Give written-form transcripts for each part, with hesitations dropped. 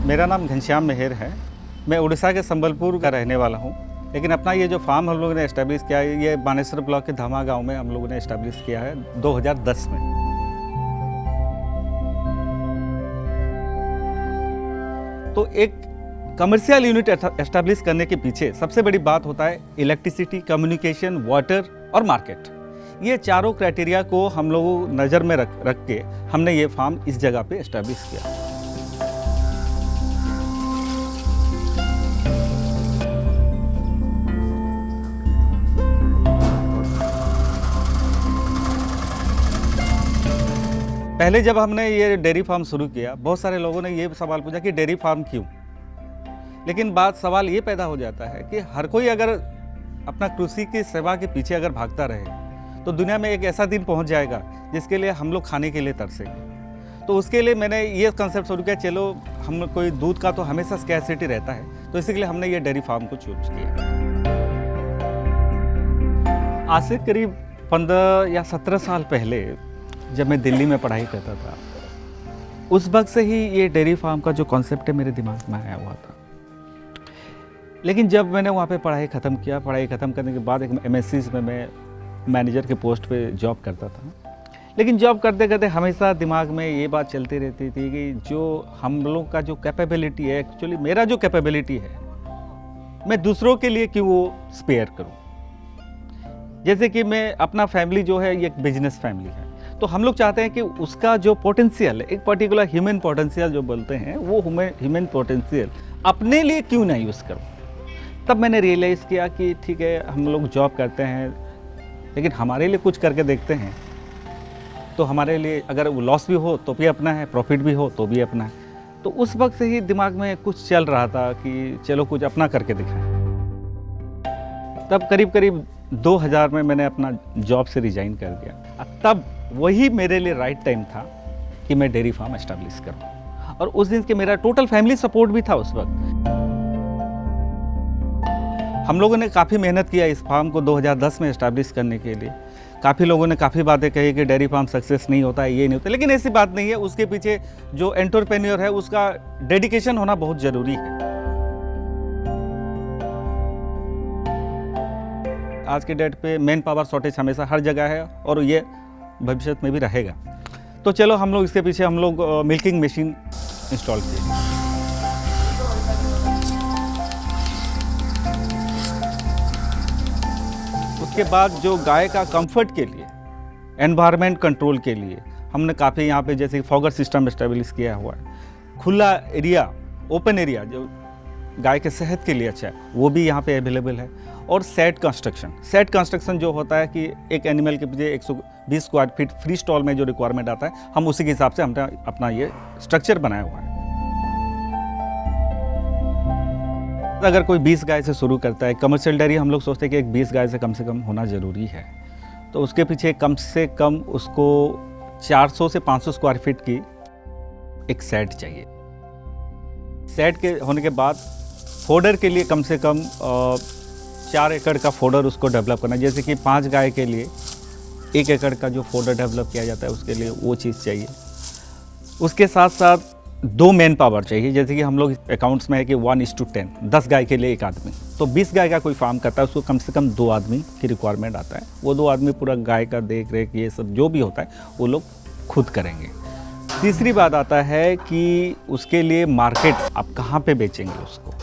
मेरा नाम घनश्याम मेहर है। मैं उड़ीसा के संबलपुर का रहने वाला हूँ, लेकिन अपना ये जो फार्म हम लोगों ने एस्टेब्लिश किया है, ये बानेश्वर ब्लॉक के धामा गांव में हम लोगों ने एस्टेब्लिश किया है 2010 में। तो एक कमर्शियल यूनिट एस्टेब्लिश करने के पीछे सबसे बड़ी बात होता है इलेक्ट्रिसिटी, कम्युनिकेशन, वाटर और मार्केट। ये चारों क्राइटेरिया को हम लोग नज़र में रख के हमने ये फार्म इस जगह पे एस्टेब्लिश किया। पहले जब हमने ये डेयरी फार्म शुरू किया, बहुत सारे लोगों ने ये सवाल पूछा कि डेयरी फार्म क्यों। लेकिन सवाल ये पैदा हो जाता है कि हर कोई अगर अपना कृषि की सेवा के पीछे अगर भागता रहे तो दुनिया में एक ऐसा दिन पहुंच जाएगा जिसके लिए हम लोग खाने के लिए तरसेंगे। तो उसके लिए मैंने ये कंसेप्ट शुरू किया, चलो हम कोई दूध का तो हमेशा स्कैरसिटी रहता है, तो इसी के लिए हमने ये डेयरी फार्म को चूज किया। आज से करीब 15 या 17 साल पहले जब मैं दिल्ली में पढ़ाई करता था, उस वक्त से ही ये डेयरी फार्म का जो कॉन्सेप्ट है मेरे दिमाग में आया हुआ था। लेकिन जब मैंने वहाँ पे पढ़ाई ख़त्म किया, पढ़ाई ख़त्म करने के बाद एक MSc में मैं मैनेजर के पोस्ट पे जॉब करता था। लेकिन जॉब करते करते हमेशा दिमाग में ये बात चलती रहती थी कि जो हम लोग का जो कैपेबिलिटी है, एक्चुअली मेरा जो कैपेबिलिटी है, मैं दूसरों के लिए क्यों वो स्पेयर करूँ। जैसे कि मैं अपना फैमिली जो है ये एक बिजनेस फैमिली है, तो हम लोग चाहते हैं कि उसका जो पोटेंशियल है, एक पर्टिकुलर ह्यूमन पोटेंशियल जो बोलते हैं, वो ह्यूमन पोटेंशियल अपने लिए क्यों ना यूज़ करूँ। तब मैंने रियलाइज़ किया कि ठीक है, हम लोग जॉब करते हैं, लेकिन हमारे लिए कुछ करके देखते हैं। तो हमारे लिए अगर वो लॉस भी हो तो भी अपना है, प्रॉफिट भी हो तो भी अपना है। तो उस वक्त से ही दिमाग में कुछ चल रहा था कि चलो कुछ अपना करके दिखाएं। तब करीब 2000 में मैंने अपना जॉब से रिजाइन कर दिया। तब वही मेरे लिए राइट टाइम था कि मैं डेयरी फार्म एस्टेब्लिश करूं। और उस दिन के मेरा टोटल फैमिली सपोर्ट भी था उस वक्त। हम लोगों ने काफ़ी मेहनत किया इस फार्म को 2010 में एस्टेब्लिश करने के लिए। काफ़ी लोगों ने काफ़ी बातें कही कि डेयरी फार्म सक्सेस नहीं होता है, ये नहीं होता, लेकिन ऐसी बात नहीं है। उसके पीछे जो एंटरप्रेन्योर है उसका डेडिकेशन होना बहुत ज़रूरी है। आज के डेट पे मैन पावर शॉर्टेज हमेशा हर जगह है और ये भविष्य में भी रहेगा। तो चलो हम लोग इसके पीछे हम लोग मिल्किंग मशीन इंस्टॉल किए। उसके बाद जो गाय का कंफर्ट के लिए, एनवायरनमेंट कंट्रोल के लिए हमने काफ़ी यहाँ पे जैसे फॉगर सिस्टम एस्टेब्लिश किया हुआ है। खुला एरिया, ओपन एरिया जो गाय के सेहत के लिए अच्छा है, वो भी यहाँ पे अवेलेबल है। और सेट कंस्ट्रक्शन जो होता है कि एक एनिमल के पीछे 120 स्क्वायर फीट फ्री स्टॉल में जो रिक्वायरमेंट आता है, हम उसी के हिसाब से हमने अपना ये स्ट्रक्चर बनाया हुआ है। अगर कोई 20 गाय से शुरू करता है, कमर्शियल डेयरी हम लोग सोचते हैं कि एक 20 गाय से कम होना ज़रूरी है, तो उसके पीछे कम से कम उसको 400 से 500 स्क्वायर फीट की एक सेट चाहिए। सेट के होने के बाद फोडर के लिए कम से कम 4 एकड़ का फोडर उसको डेवलप करना। जैसे कि 5 गाय के लिए 1 एकड़ का जो फोडर डेवलप किया जाता है, उसके लिए वो चीज़ चाहिए। उसके साथ साथ 2 मैन पावर चाहिए। जैसे कि हम लोग अकाउंट्स में है कि 1:10, 10 गाय के लिए 1 आदमी। तो 20 गाय का कोई फार्म करता है, उसको कम से कम 2 आदमी की रिक्वायरमेंट आता है। वो 2 आदमी पूरा गाय का देख रेख ये सब जो भी होता है वो लोग खुद करेंगे। तीसरी बात आता है कि उसके लिए मार्केट आप कहाँ पे बेचेंगे उसको,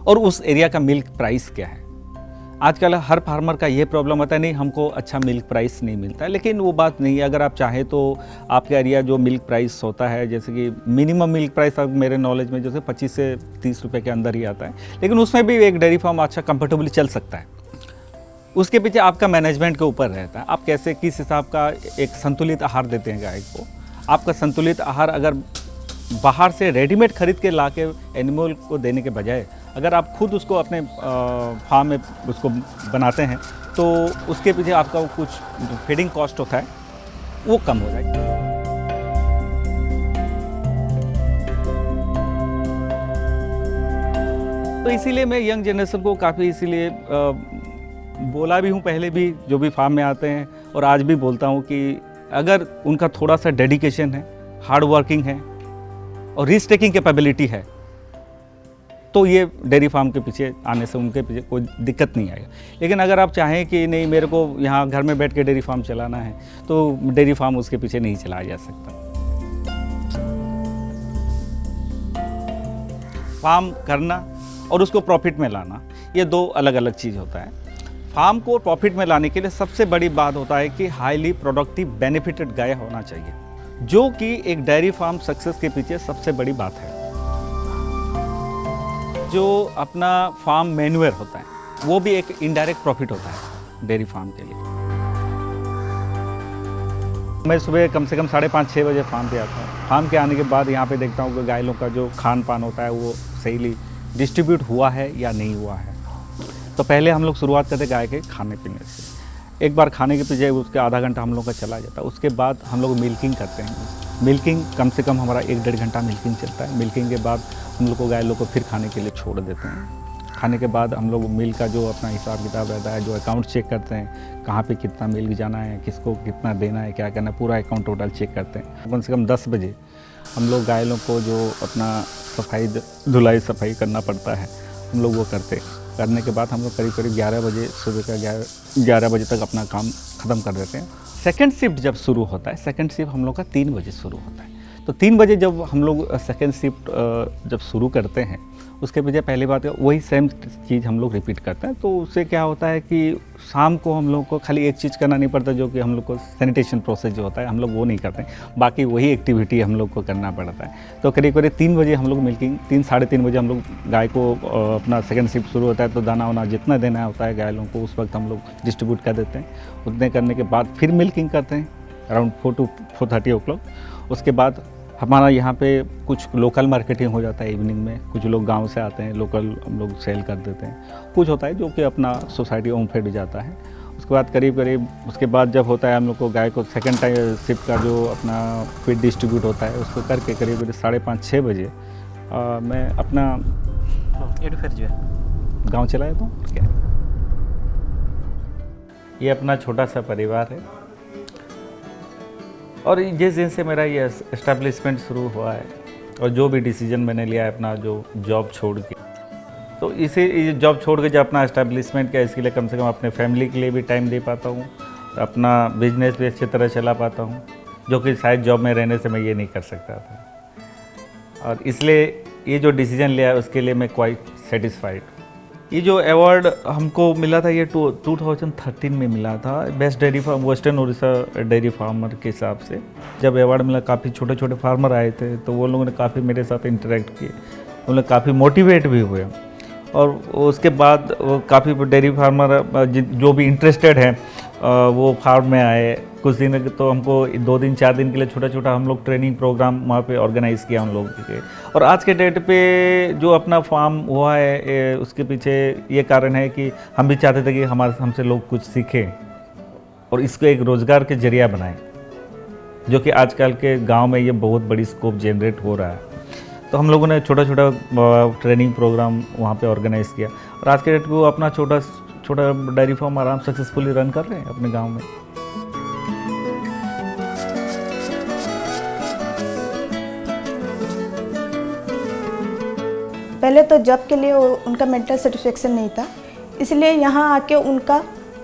और उस एरिया का मिल्क प्राइस क्या है। आजकल हर फार्मर का ये प्रॉब्लम होता है, नहीं हमको अच्छा मिल्क प्राइस नहीं मिलता है, लेकिन वो बात नहीं है। अगर आप चाहें तो आपका एरिया जो मिल्क प्राइस होता है, जैसे कि मिनिमम मिल्क प्राइस अब मेरे नॉलेज में जैसे 25 से 30 रुपये के अंदर ही आता है, लेकिन उसमें भी एक डेयरी फार्म अच्छा कंफर्टेबली चल सकता है। उसके पीछे आपका मैनेजमेंट के ऊपर रहता है, आप कैसे किस हिसाब का एक संतुलित आहार देते हैं गाय को। आपका संतुलित आहार अगर बाहर से रेडीमेड खरीद के ला के एनिमल को देने के बजाय अगर आप खुद उसको अपने फार्म में उसको बनाते हैं, तो उसके पीछे आपका वो कुछ फीडिंग कॉस्ट होता है वो कम हो जाएगी। तो इसीलिए मैं यंग जनरेशन को काफ़ी इसीलिए बोला भी हूँ पहले भी, जो भी फार्म में आते हैं, और आज भी बोलता हूँ कि अगर उनका थोड़ा सा डेडिकेशन है, हार्ड वर्किंग है और रिस्क टेकिंग कैपेबिलिटी है, तो ये डेयरी फार्म के पीछे आने से उनके पीछे कोई दिक्कत नहीं आएगा। लेकिन अगर आप चाहें कि नहीं मेरे को यहाँ घर में बैठ के डेयरी फार्म चलाना है, तो डेयरी फार्म उसके पीछे नहीं चलाया जा सकता। फार्म करना और उसको प्रॉफिट में लाना, ये दो अलग अलग चीज़ होता है। फार्म को प्रॉफिट में लाने के लिए सबसे बड़ी बात होता है कि हाईली प्रोडक्टिव बेनिफिटेड गाय होना चाहिए, जो कि एक डेयरी फार्म सक्सेस के पीछे सबसे बड़ी बात है। जो अपना फार्म मैन्यूअर होता है वो भी एक इनडायरेक्ट प्रॉफिट होता है डेयरी फार्म के लिए। मैं सुबह कम से कम 5:30-6 बजे फार्म पे आता हूँ। फार्म के आने के बाद यहाँ पे देखता हूँ कि गायों का जो खान पान होता है वो सही डिस्ट्रीब्यूट हुआ है या नहीं हुआ है। तो पहले हम लोग शुरुआत करते गाय के खाने पीने से। एक बार खाने के पीछे उसके आधा घंटा हम लोग का चला जाता है। उसके बाद हम लोग मिल्किंग करते हैं। मिल्किंग कम से कम हमारा 1-1.5 घंटा मिल्किंग चलता है। मिल्किंग के बाद हम लोग को गाय लोग को फिर खाने के लिए छोड़ देते हैं। खाने के बाद हम लोग मिल्क का जो अपना हिसाब किताब रहता है, जो अकाउंट चेक करते हैं, कहाँ पे कितना मिल्क जाना है, किसको कितना देना है, क्या करना है, पूरा अकाउंट टोटल चेक करते हैं। कम से कम 10 बजे हम लोग गाय लोग को जो अपना सफाई धुलाई सफाई करना पड़ता है हम लोग वो करने के बाद हम लोग करीब 11 बजे सुबह का 11 बजे तक अपना काम ख़त्म कर देते हैं। सेकंड शिफ्ट जब शुरू होता है, सेकंड शिफ्ट हम लोग का 3 बजे शुरू होता है। तो 3 बजे जब हम लोग सेकंड शिफ्ट जब शुरू करते हैं, उसके बजाय पहली बात है वही सेम चीज़ हम लोग रिपीट करते हैं। तो उससे क्या होता है कि शाम को हम लोग को खाली एक चीज़ करना नहीं पड़ता, जो कि हम लोग को सैनिटेशन प्रोसेस जो होता है हम लोग वो नहीं करते हैं, बाकी वही एक्टिविटी हम लोग को करना पड़ता है। तो करीब 3 बजे हम लोग मिल्किंग, 3-3:30 बजे हम लोग गाय को अपना सेकंड शिफ्ट शुरू होता है। तो दाना वाना जितना देना होता है गाय लोगों को उस वक्त हम लोग डिस्ट्रीब्यूट कर देते हैं। उतने करने के बाद फिर मिल्किंग करते हैं अराउंड 4 to 4:30 o'clock। उसके बाद हमारा यहाँ पे कुछ लोकल मार्केटिंग हो जाता है इवनिंग में। कुछ लोग गांव से आते हैं, लोकल हम लोग सेल कर देते हैं। कुछ होता है जो कि अपना सोसाइटी ओम फेड जाता है। उसके बाद करीब उसके बाद जब होता है हम लोग को गाय को सेकंड टाइम शिफ्ट का जो अपना फीड डिस्ट्रीब्यूट होता है उसको करके करीब 5:30-6 बजे मैं अपना गाँव चला जाता हूँ। क्या ये अपना छोटा सा परिवार है और जिस दिन से मेरा ये एस्टेब्लिशमेंट शुरू हुआ है और जो भी डिसीजन मैंने लिया है अपना जो जॉब छोड़ के, तो इसे जॉब छोड़ के जब अपना एस्टेब्लिशमेंट किया, इसके लिए कम से कम अपने फैमिली के लिए भी टाइम दे पाता हूँ, अपना बिजनेस भी अच्छी तरह चला पाता हूँ, जो कि शायद जॉब में रहने से मैं ये नहीं कर सकता था। और इसलिए ये जो डिसीजन लिया है उसके लिए मैं क्वाइट सेटिस्फाइड। ये जो अवार्ड हमको मिला था ये 2013 में मिला था, best dairy farm western Orissa dairy farmer के हिसाब से। जब अवार्ड मिला काफ़ी छोटे छोटे फार्मर आए थे, तो वो लोगों ने काफ़ी मेरे साथ इंटरेक्ट किए, वो लोग काफ़ी मोटिवेट भी हुए। और उसके बाद वो काफ़ी डेयरी फार्मर जो भी इंटरेस्टेड हैं वो फार्म में आए। कुछ दिन तो हमको 2 दिन 4 दिन के लिए छोटा छोटा हम लोग ट्रेनिंग प्रोग्राम वहाँ पे ऑर्गेनाइज़ किया उन लोगों के। और आज के डेट पे जो अपना फार्म हुआ है उसके पीछे ये कारण है कि हम भी चाहते थे कि हमसे लोग कुछ सीखें और इसको एक रोज़गार के जरिया बनाएं, जो कि आजकल के गांव में ये बहुत बड़ी स्कोप जनरेट हो रहा है। तो हम लोगों ने छोटा छोटा ट्रेनिंग प्रोग्राम वहाँ पे ऑर्गेनाइज़ किया और आज के डेट पे वो अपना छोटा डेयरी फार्म आराम सक्सेसफुली रन कर रहे हैं अपने गांव में। पहले तो जॉब के लिए उनका मेंटल सेटिस्फेक्शन नहीं था, इसलिए यहाँ आके उनका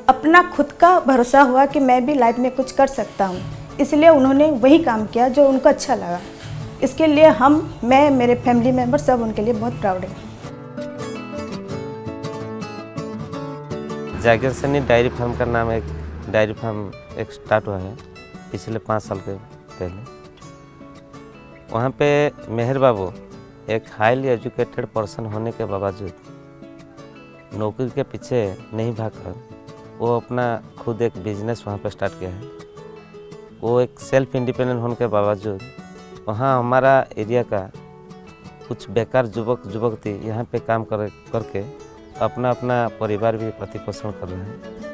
अपना खुद का भरोसा हुआ कि मैं भी लाइफ में कुछ कर सकता हूँ। इसलिए उन्होंने वही काम किया जो उनको अच्छा लगा। इसके लिए मैं मेरे फैमिली मेम्बर सब उनके लिए बहुत प्राउड है। जाकिर सनी डेयरी फार्म का नाम एक डेयरी फार्म एक स्टार्ट हुआ है पिछले 5 साल के पहले। वहाँ पे मेहर बाबू एक हाईली एजुकेटेड पर्सन होने के बावजूद नौकरी के पीछे नहीं भागकर वो अपना खुद एक बिजनेस वहाँ पे स्टार्ट किया है। वो एक सेल्फ इंडिपेंडेंट होने के बावजूद वहाँ हमारा एरिया का कुछ बेकार युवक थी यहाँ पे काम करके अपना परिवार भी प्रतिपोषण कर रहे हैं।